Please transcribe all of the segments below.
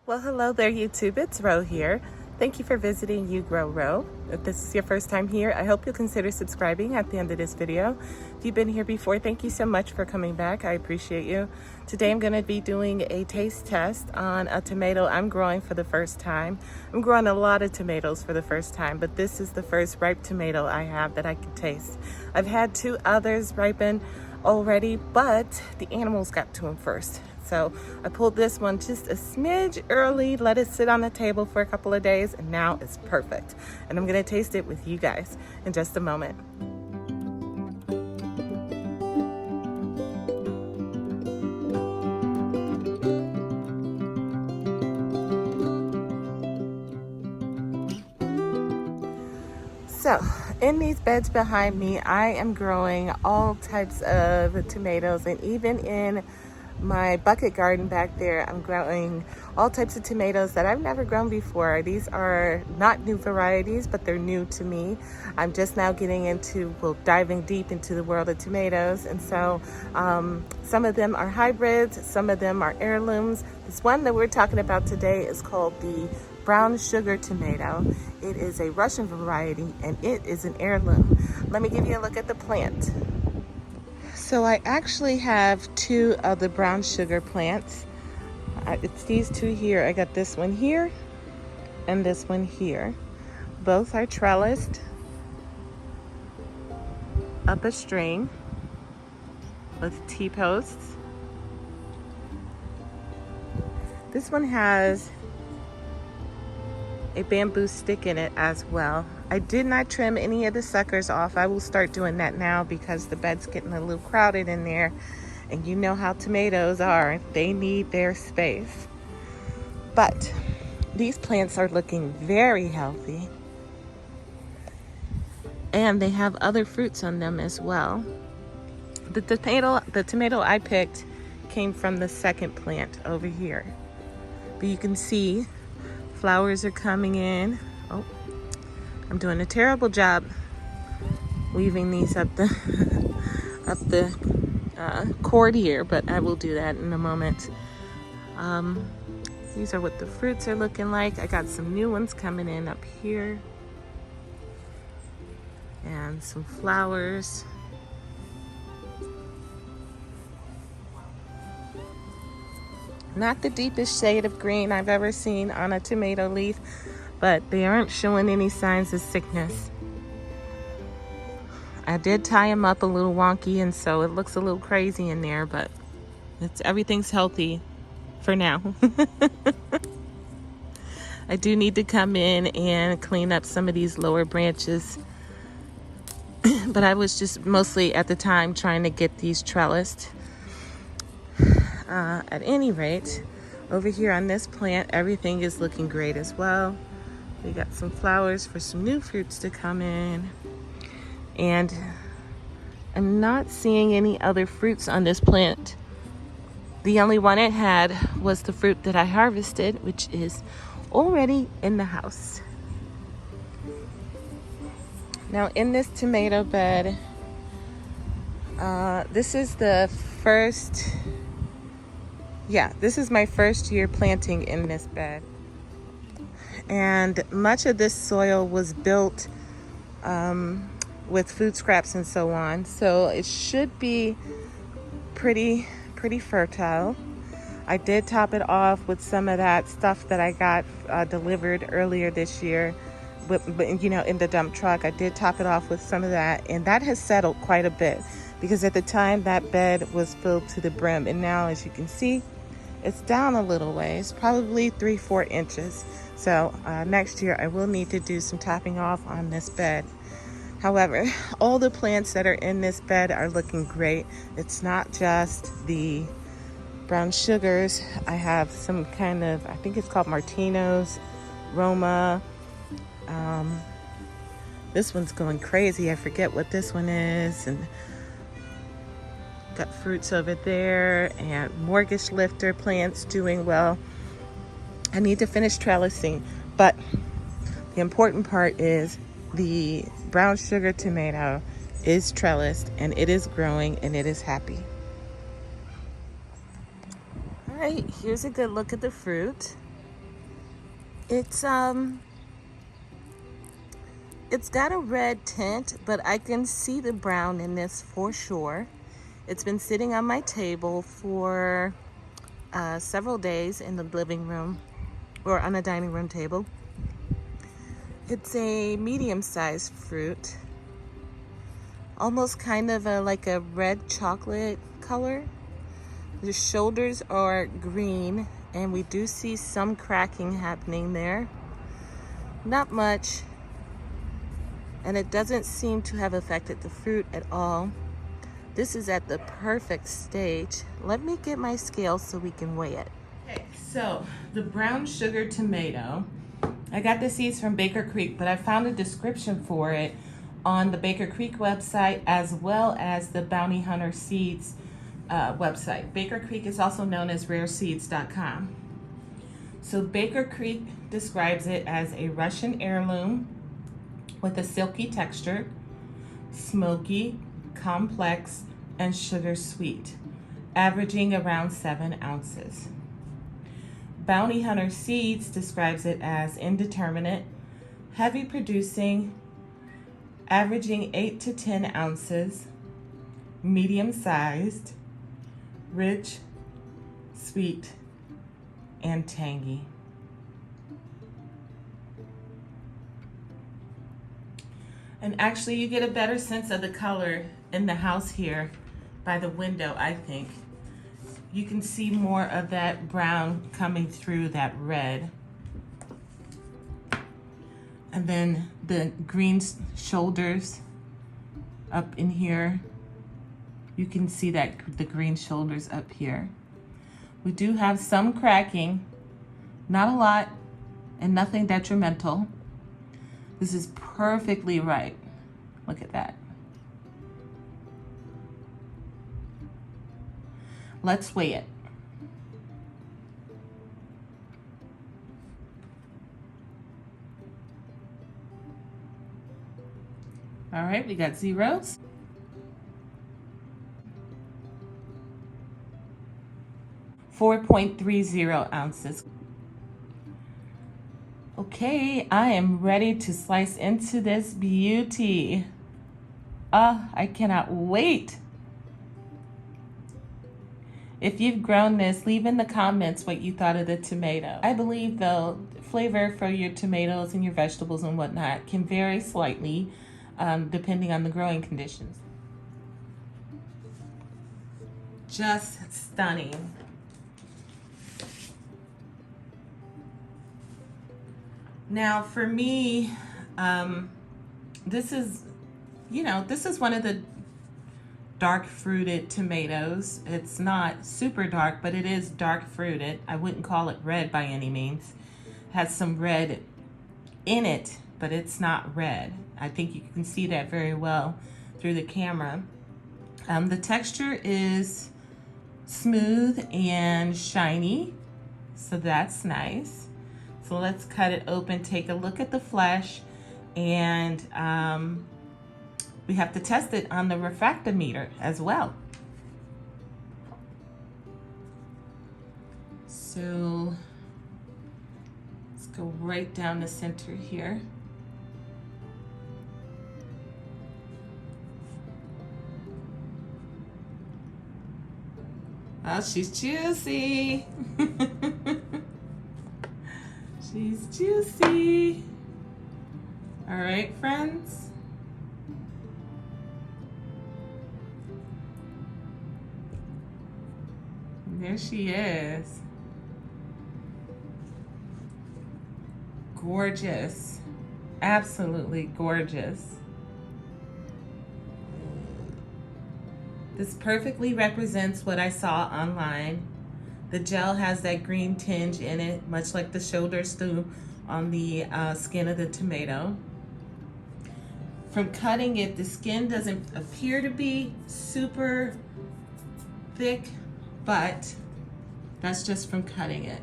Well, hello there, YouTube. It's Ro here. Thank you for visiting You Grow Ro. If this is your first time here, I hope you'll consider subscribing at the end of this video. If you've been here before, thank you so much for coming back. I appreciate you. Today I'm going to be doing a taste test on a tomato I'm growing for the first time. I'm growing a lot of tomatoes for the first time, but this is the first ripe tomato I have that I can taste. I've had two others ripen already, but the animals got to them first. So I pulled this one just a smidge early, let it sit on the table for a couple of days, and now it's perfect. And I'm gonna taste it with you guys in just a moment. So in these beds behind me, I am growing all types of tomatoes, and even in my bucket garden back there, I'm growing all types of tomatoes that I've never grown before. These are not new varieties, but they're new to me. I'm just now getting into, diving deep into the world of tomatoes. And so some of them are hybrids, some of them are heirlooms. This one that we're talking about today is called the brown sugar tomato. It is a Russian variety and it is an heirloom. Let me give you a look at the plant. So I actually have two of the brown sugar plants. It's these two here. I got this one here and this one here. Both are trellised up a string with T-posts. This one has a bamboo stick in it as well. I did not trim any of the suckers off. I will start doing that now because the bed's getting a little crowded in there, and you know how tomatoes are. They need their space. But these plants are looking very healthy, and they have other fruits on them as well. The tomato I picked came from the second plant over here. But you can see flowers are coming in. Oh, I'm doing a terrible job weaving these up the cord here, but I will do that in a moment. These are what the fruits are looking like. I got some new ones coming in up here and some flowers. Not the deepest shade of green I've ever seen on a tomato leaf, but they aren't showing any signs of sickness. I did tie them up a little wonky, and so it looks a little crazy in there, but everything's healthy for now. I do need to come in and clean up some of these lower branches, but I was just mostly at the time trying to get these trellised. At any rate, over here on this plant, everything is looking great as well. We got some flowers for some new fruits to come in. And I'm not seeing any other fruits on this plant. The only one it had was the fruit that I harvested, which is already in the house. Now in this tomato bed, this is my first year planting in this bed. And much of this soil was built with food scraps and so on. So it should be pretty fertile. I did top it off with some of that stuff that I got delivered earlier this year. But you know, in the dump truck, I did top it off with some of that. And that has settled quite a bit because at the time that bed was filled to the brim. And now, as you can see, it's down a little ways, probably 3-4 inches. So next year I will need to do some topping off on this bed. However, all the plants that are in this bed are looking great. It's not just the brown sugars. I have some kind of, I think it's called Martino's, Roma. This one's going crazy. I forget what this one is. And got fruits over there, and mortgage lifter plants doing well. I need to finish trellising, but the important part is the brown sugar tomato is trellised and it is growing and it is happy. All right, here's a good look at the fruit. It's got a red tint, but I can see the brown in this for sure. It's been sitting on my table for several days in the living room or on a dining room table. It's a medium-sized fruit, almost kind of like a red chocolate color. The shoulders are green, and we do see some cracking happening there. Not much, and it doesn't seem to have affected the fruit at all. This is at the perfect stage. Let me get my scale so we can weigh it. Okay, so the brown sugar tomato, I got the seeds from Baker Creek, but I found a description for it on the Baker Creek website as well as the Bounty Hunter Seeds website. Baker Creek is also known as rareseeds.com. So Baker Creek describes it as a Russian heirloom with a silky texture, smoky, complex, and sugar sweet, averaging around 7 ounces. Bounty Hunter Seeds describes it as indeterminate, heavy producing, averaging 8 to 10 ounces, medium sized, rich, sweet, and tangy. And actually you get a better sense of the color in the house here by the window, I think. You can see more of that brown coming through that red. And then the green shoulders up in here. You can see that the green shoulders up here. We do have some cracking, not a lot, and nothing detrimental. This is perfectly right. Look at that. Let's weigh it. All right, we got zeros. .30 ounces. Okay, I am ready to slice into this beauty. I cannot wait. If you've grown this, leave in the comments what you thought of the tomato. I believe though, flavor for your tomatoes and your vegetables and whatnot can vary slightly depending on the growing conditions. Just stunning. Now for me, this is one of the dark fruited tomatoes. It's not super dark, but it is dark fruited. I wouldn't call it red by any means. It has some red in it, but it's not red. I think you can see that very well through the camera. The texture is smooth and shiny, so that's nice. So let's cut it open, take a look at the flesh, and we have to test it on the refractometer as well. So let's go right down the center here. Oh, she's juicy. She's juicy. All right, friends. There she is. Gorgeous. Absolutely gorgeous. This perfectly represents what I saw online. The gel has that green tinge in it, much like the shoulders do on the skin of the tomato. From cutting it, the skin doesn't appear to be super thick, but that's just from cutting it.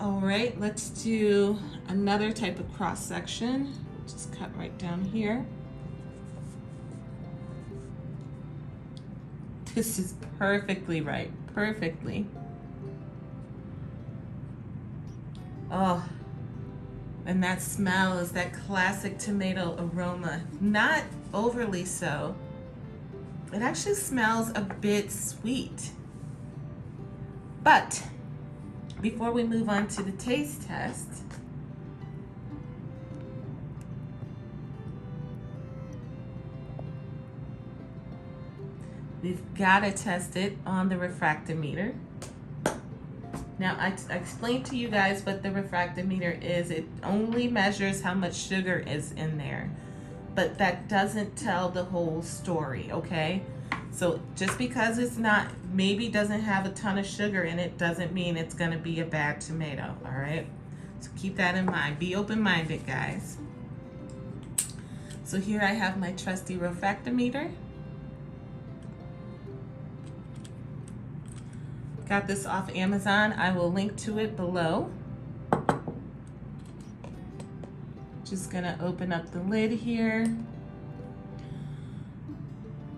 All right, let's do another type of cross section. Just cut right down here. This is perfectly right, perfectly. Oh, and that smell is that classic tomato aroma. Not overly so. It actually smells a bit sweet. But before we move on to the taste test, we've got to test it on the refractometer. Now, I explained to you guys what the refractometer is. It only measures how much sugar is in there, but that doesn't tell the whole story, okay? So just because it's not, maybe doesn't have a ton of sugar in it, doesn't mean it's gonna be a bad tomato, all right? So keep that in mind. Be open-minded, guys. So here I have my trusty refractometer. Got this off Amazon. I will link to it below. Just gonna open up the lid here.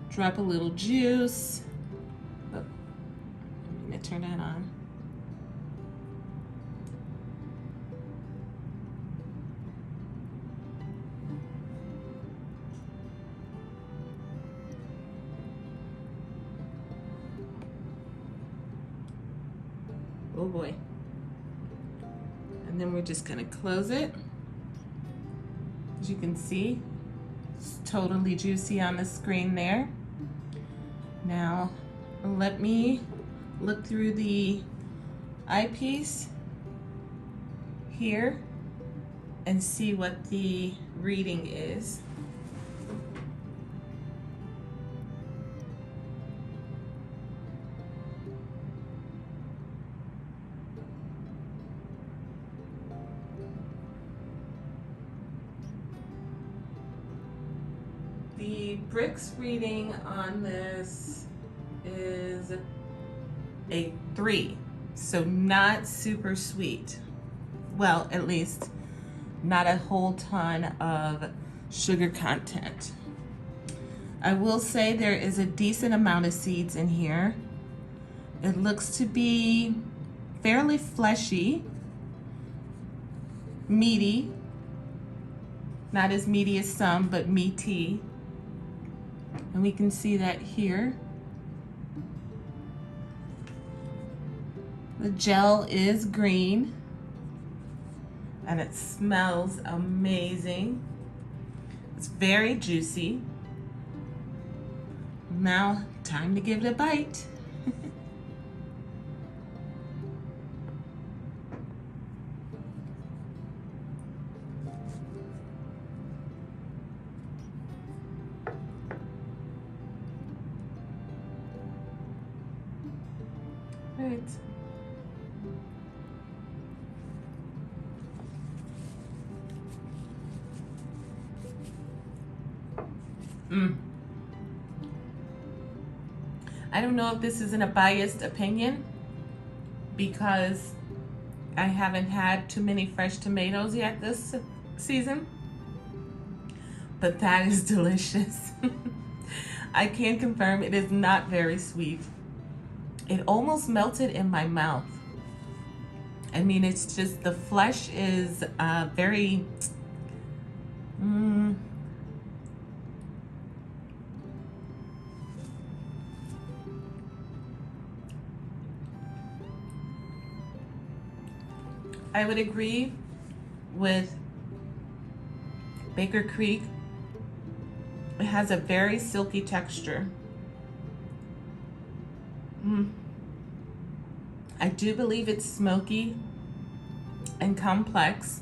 Drop a little juice. Oh, I'm gonna turn that on. Oh boy. And then we're just gonna close it. As you can see, it's totally juicy on the screen there. Now, let me look through the eyepiece here and see what the reading is. The Brix reading on this is a 3, so not super sweet. Well, at least not a whole ton of sugar content. I will say there is a decent amount of seeds in here. It looks to be fairly fleshy, meaty, not as meaty as some, but meaty. And we can see that here. The gel is green and it smells amazing. It's very juicy. Now, time to give it a bite. Right. I don't know if this isn't a biased opinion because I haven't had too many fresh tomatoes yet this season, but that is delicious. I can confirm it is not very sweet. It almost melted in my mouth. I mean, it's just, the flesh is very, I would agree with Baker Creek. It has a very silky texture. I do believe it's smoky and complex.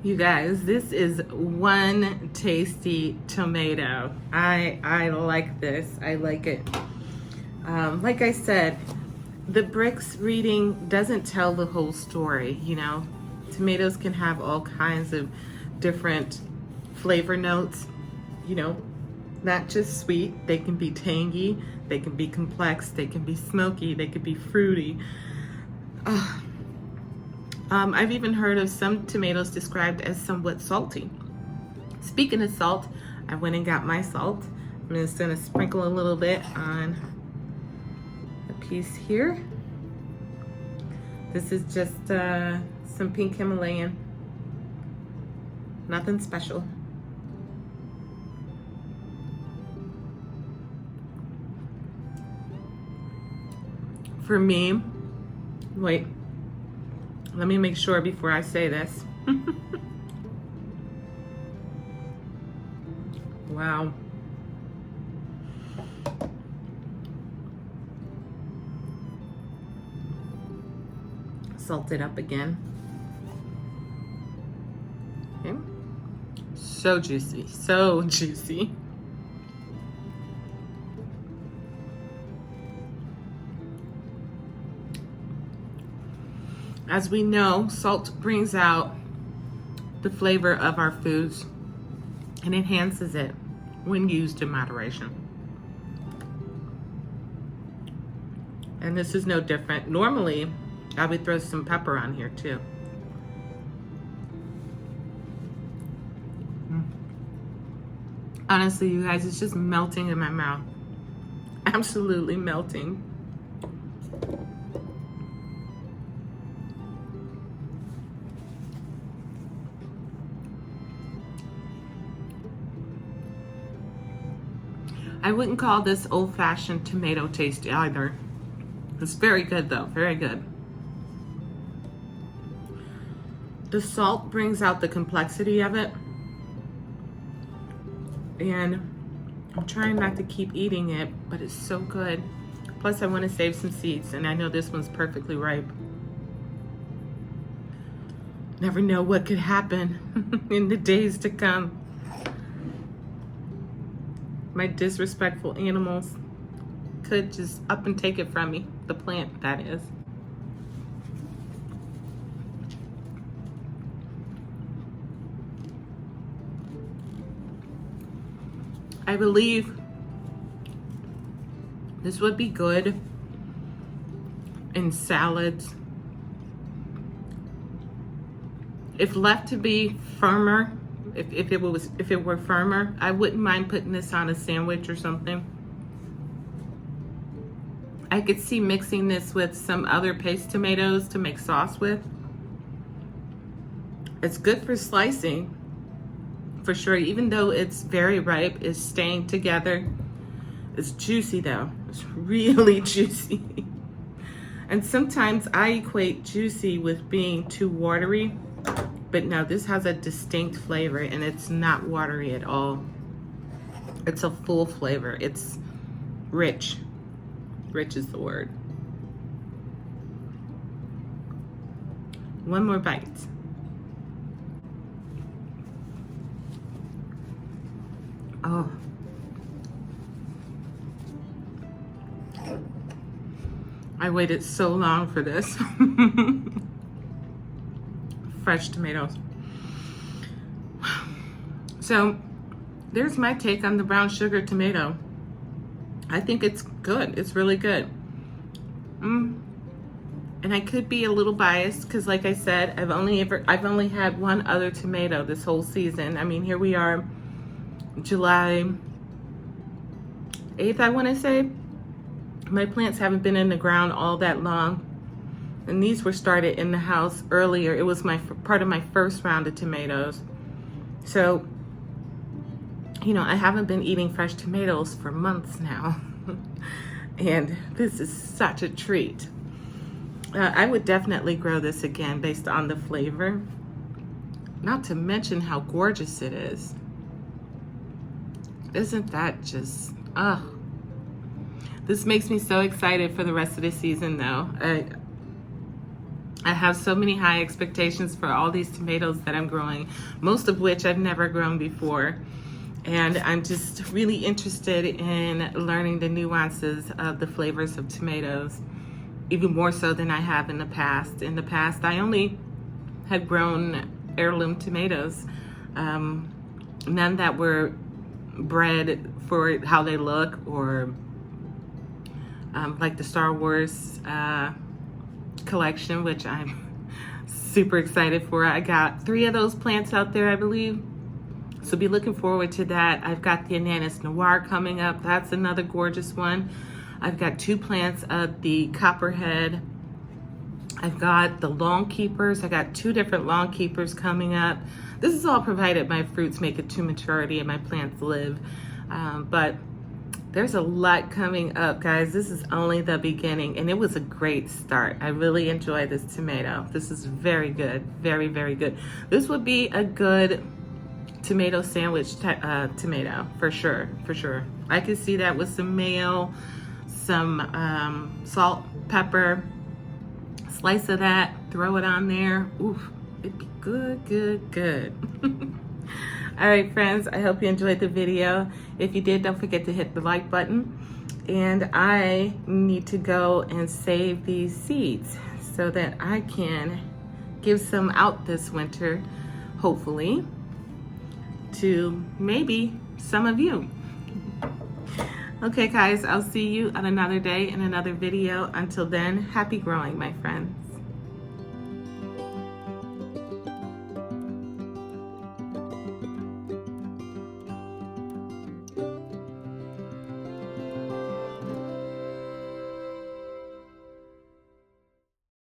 You guys, this is one tasty tomato. I like this. I like it. Like I said, the Brix reading doesn't tell the whole story, you know. Tomatoes can have all kinds of different flavor notes, you know, not just sweet. They can be tangy, they can be complex, they can be smoky, they could be fruity. I've even heard of some tomatoes described as somewhat salty. Speaking of salt, I went and got my salt. I'm just gonna sprinkle a little bit on a piece here. This is just some pink Himalayan. Nothing special. For me, wait, let me make sure before I say this. Wow. Salt it up again. Okay. So juicy, so juicy. As we know, salt brings out the flavor of our foods and enhances it when used in moderation. And this is no different. Normally, I would throw some pepper on here too. Honestly, you guys, it's just melting in my mouth. Absolutely melting. I wouldn't call this old-fashioned tomato taste either. It's very good though, very good. The salt brings out the complexity of it. And I'm trying not to keep eating it, but it's so good. Plus I want to save some seeds, and I know this one's perfectly ripe. Never know what could happen in the days to come. My disrespectful animals could just up and take it from me. The plant, that is. I believe this would be good in salads. If left to be firmer, if it were firmer, I wouldn't mind putting this on a sandwich or something. I could see mixing this with some other paste tomatoes to make sauce with. It's good for slicing, for sure. Even though it's very ripe, it's staying together. It's juicy though. It's really juicy. And sometimes I equate juicy with being too watery. But no, this has a distinct flavor and it's not watery at all. It's a full flavor. It's rich. Rich is the word. One more bite. Oh. I waited so long for this. Fresh tomatoes. So there's my take on the brown sugar tomato. I think it's good. It's really good. And I could be a little biased because, like I said, I've only had one other tomato this whole season. I mean, here we are, July 8th, I want to say. My plants haven't been in the ground all that long. And these were started in the house earlier. It was part of my first round of tomatoes. So, you know, I haven't been eating fresh tomatoes for months now. And this is such a treat. I would definitely grow this again based on the flavor. Not to mention how gorgeous it is. Isn't that just, This makes me so excited for the rest of the season though. I have so many high expectations for all these tomatoes that I'm growing, most of which I've never grown before. And I'm just really interested in learning the nuances of the flavors of tomatoes, even more so than I have in the past. In the past, I only had grown heirloom tomatoes, none that were bred for how they look or like the Star Wars collection, which I'm super excited for. I got 3 of those plants out there, I believe. So be looking forward to that. I've got the Ananas Noir coming up. That's another gorgeous one. I've got 2 plants of the Copperhead. I've got the Lawn Keepers. I got 2 different Lawn Keepers coming up. This is all provided my fruits make it to maturity and my plants live. But there's a lot coming up, guys. This is only the beginning, and it was a great start. I really enjoy this tomato. This is very good, very, very good. This would be a good tomato sandwich tomato, for sure, for sure. I could see that with some mayo, some salt, pepper, slice of that, throw it on there. Oof, it'd be good, good, good. All right, friends, I hope you enjoyed the video. If you did, don't forget to hit the like button. And I need to go and save these seeds so that I can give some out this winter, hopefully, to maybe some of you. Okay, guys, I'll see you on another day in another video. Until then, happy growing, my friends.